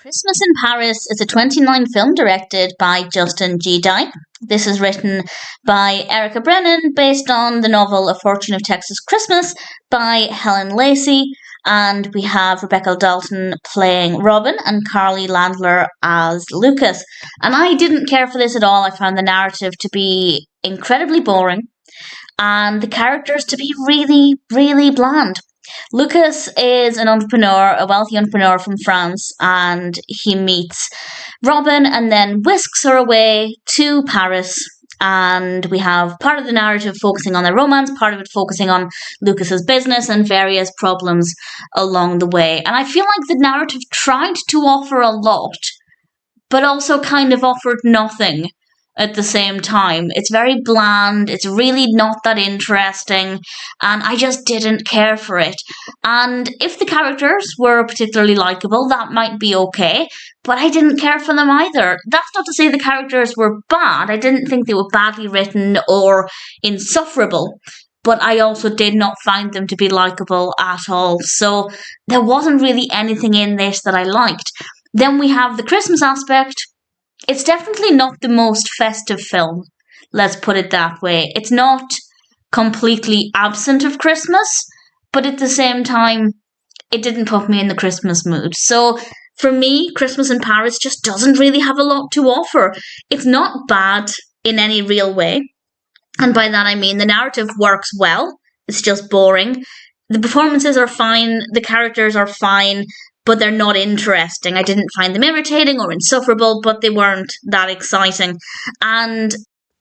Christmas in Paris is a 29 film directed by Justin G. Dyck. This is written by Erica Brennan based on the novel A Fortune of Texas Christmas by Helen Lacey. And we have Rebecca Dalton playing Robin and Karl Landler as Lucas. And I didn't care for this at all. I found the narrative to be incredibly boring and the characters to be really, really bland. Lucas is an entrepreneur, a wealthy entrepreneur from France, and he meets Robin and then whisks her away to Paris. And we have part of the narrative focusing on their romance, part of it focusing on Lucas's business and various problems along the way. And I feel like the narrative tried to offer a lot, but also kind of offered nothing at the same time. It's very bland, it's really not that interesting, and I just didn't care for it. And if the characters were particularly likeable, that might be okay, but I didn't care for them either. That's not to say the characters were bad. I didn't think they were badly written or insufferable, but I also did not find them to be likeable at all. So there wasn't really anything in this that I liked. Then we have the Christmas aspect. It's definitely not the most festive film, let's put it that way. It's not completely absent of Christmas, but at the same time, it didn't put me in the Christmas mood. So for me, Christmas in Paris just doesn't really have a lot to offer. It's not bad in any real way, and by that I mean the narrative works well, it's just boring. The performances are fine, the characters are fine, but they're not interesting. I didn't find them irritating or insufferable, but they weren't that exciting. And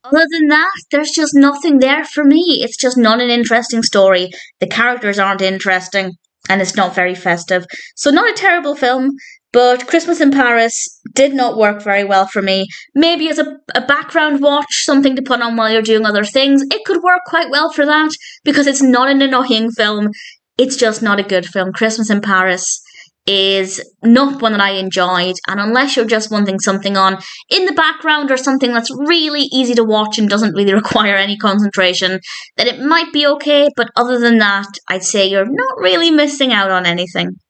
other than that, there's just nothing there for me. It's just not an interesting story. The characters aren't interesting, and it's not very festive. So not a terrible film, but Christmas in Paris did not work very well for me. Maybe as a background watch, something to put on while you're doing other things, it could work quite well for that, because it's not an annoying film. It's just not a good film. Christmas in Paris is not one that I enjoyed, and unless you're just wanting something on in the background or something that's really easy to watch and doesn't really require any concentration, then it might be okay, but other than that, I'd say you're not really missing out on anything.